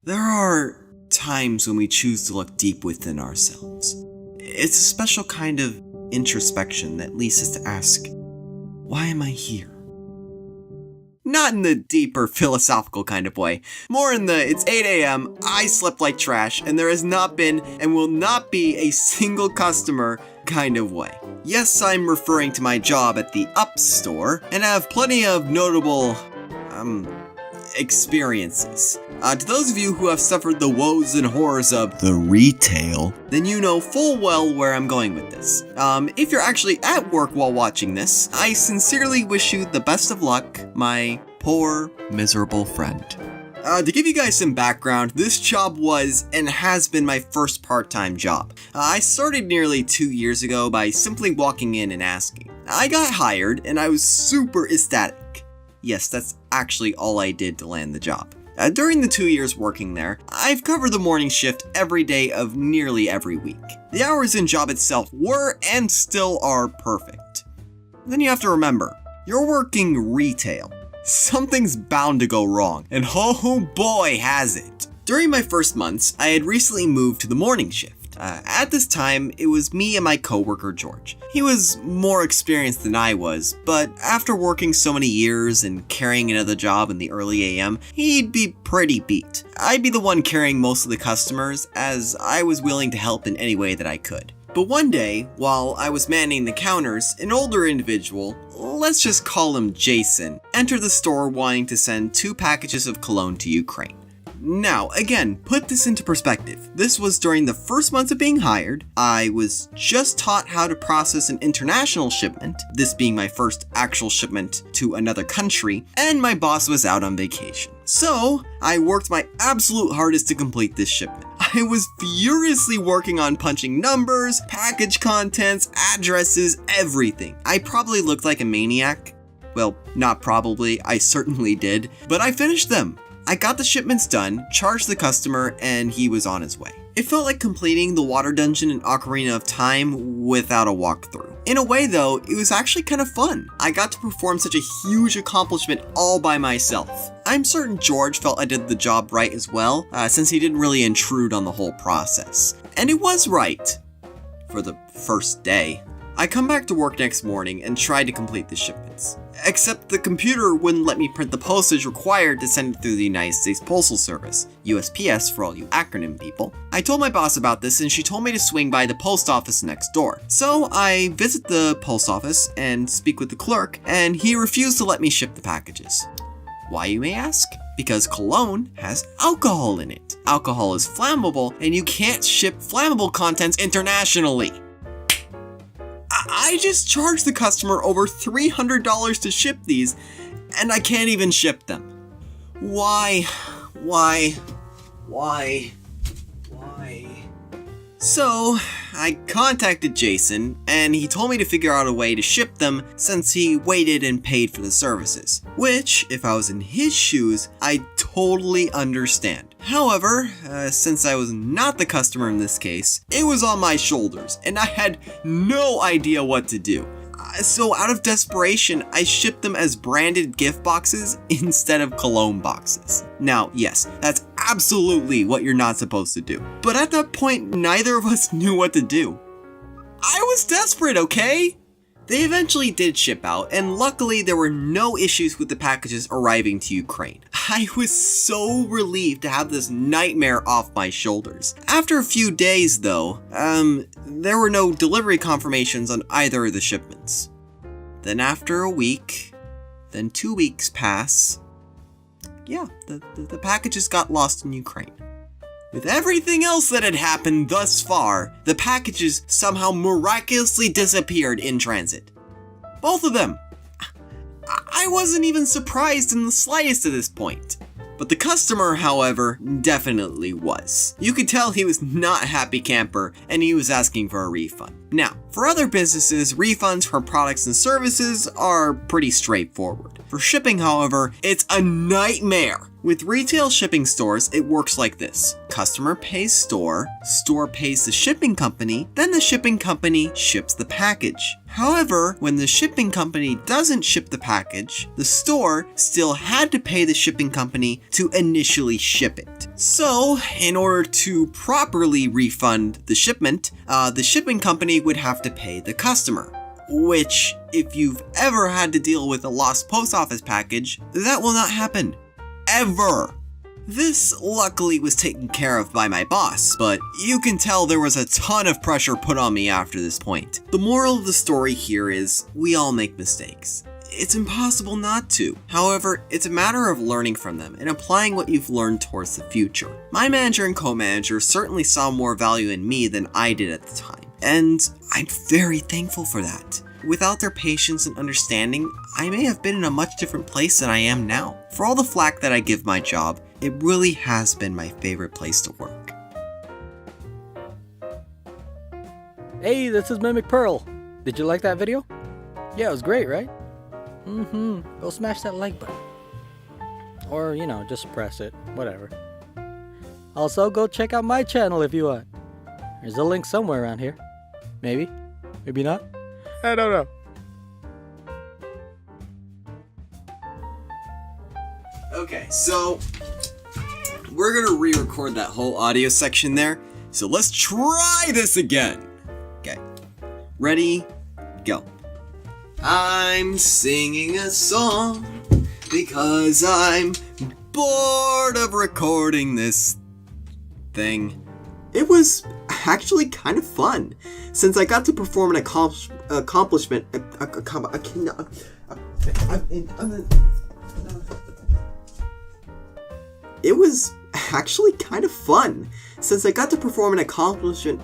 There are times when we choose to look deep within ourselves. It's a special kind of introspection that leads us to ask, why am I here? Not in the deeper philosophical kind of way, more in the it's 8 a.m., I slept like trash, and there has not been and will not be a single customer kind of way. Yes, I'm referring to my job at the UPSsss Store, and I have plenty of notable, experiences. To those of you who have suffered the woes and horrors of the retail, then you know full well where I'm going with this. If you're actually at work while watching this, I sincerely wish you the best of luck, my poor, miserable friend. To give you guys some background, this job was and has been my first part-time job. I started nearly 2 years ago by simply walking in and asking. I got hired and I was super ecstatic. Yes, that's actually all I did to land the job. During the 2 years working there, I've covered the morning shift every day of nearly every week. The hours and job itself were and still are perfect. Then you have to remember, you're working retail. Something's bound to go wrong, and oh boy has it. During my first months, I had recently moved to the morning shift. At this time, it was me and my coworker George. He was more experienced than I was, but after working so many years and carrying another job in the early AM, he'd be pretty beat. I'd be the one carrying most of the customers, as I was willing to help in any way that I could. But one day, while I was manning the counters, an older individual, let's just call him Jason, entered the store wanting to send 2 packages of cologne to Ukraine. Now, again, put this into perspective. This was during the first months of being hired. I was just taught how to process an international shipment, this being my first actual shipment to another country, and my boss was out on vacation. So, I worked my absolute hardest to complete this shipment. I was furiously working on punching numbers, package contents, addresses, everything. I probably looked like a maniac. Well, not probably, I certainly did, but I finished them. I got the shipments done, charged the customer, and he was on his way. It felt like completing the water dungeon in Ocarina of Time without a walkthrough. In a way though, it was actually kind of fun. I got to perform such a huge accomplishment all by myself. I'm certain George felt I did the job right as well, since he didn't really intrude on the whole process. And it was right. For the first day. I come back to work next morning and tried to complete the shipments. Except the computer wouldn't let me print the postage required to send it through the United States Postal Service, USPS for all you acronym people. I told my boss about this and she told me to swing by the post office next door. So I visit the post office and speak with the clerk, and he refused to let me ship the packages. Why, you may ask? Because cologne has alcohol in it. Alcohol is flammable and you can't ship flammable contents internationally. I just charged the customer over $300 to ship these, and I can't even ship them. Why? So, I contacted Jason, and he told me to figure out a way to ship them since he waited and paid for the services. Which, if I was in his shoes, I'd totally understand. However, since I was not the customer in this case, it was on my shoulders, and I had no idea what to do. So out of desperation, I shipped them as branded gift boxes instead of cologne boxes. Now, yes, that's absolutely what you're not supposed to do. But at that point, neither of us knew what to do. I was desperate, okay? They eventually did ship out, and luckily there were no issues with the packages arriving to Ukraine. I was so relieved to have this nightmare off my shoulders. After a few days though, there were no delivery confirmations on either of the shipments. Then after a week, then 2 weeks pass. Yeah, the packages got lost in Ukraine. With everything else that had happened thus far, the packages somehow miraculously disappeared in transit. Both of them. I wasn't even surprised in the slightest at this point. But the customer, however, definitely was. You could tell he was not a happy camper and he was asking for a refund. Now, for other businesses, refunds for products and services are pretty straightforward. For shipping, however, it's a nightmare. With retail shipping stores, it works like this. Customer pays store, store pays the shipping company, then the shipping company ships the package. However, when the shipping company doesn't ship the package, the store still had to pay the shipping company to initially ship it. So, in order to properly refund the shipment, the shipping company would have to pay the customer. Which, if you've ever had to deal with a lost post office package, that will not happen. Ever! This luckily was taken care of by my boss, but you can tell there was a ton of pressure put on me after this point. The moral of the story here is, we all make mistakes. It's impossible not to. However, it's a matter of learning from them and applying what you've learned towards the future. My manager and co-manager certainly saw more value in me than I did at the time, and I'm very thankful for that. Without their patience and understanding, I may have been in a much different place than I am now. For all the flack that I give my job, it really has been my favorite place to work. Hey, this is Mimic Pearl. Did you like that video? Yeah, it was great, right? Go smash that like button. Or, just press it. Whatever. Also, go check out my channel if you want. There's a link somewhere around here. Maybe. Maybe not. I don't know. Okay, so we're gonna re-record that whole audio section there. So let's try this again. Okay. Ready? Go. I'm singing a song because I'm bored of recording this thing. It was actually kind of fun, since I got to perform an accomplishment. It was actually kind of fun, since I got to perform an accomplishment.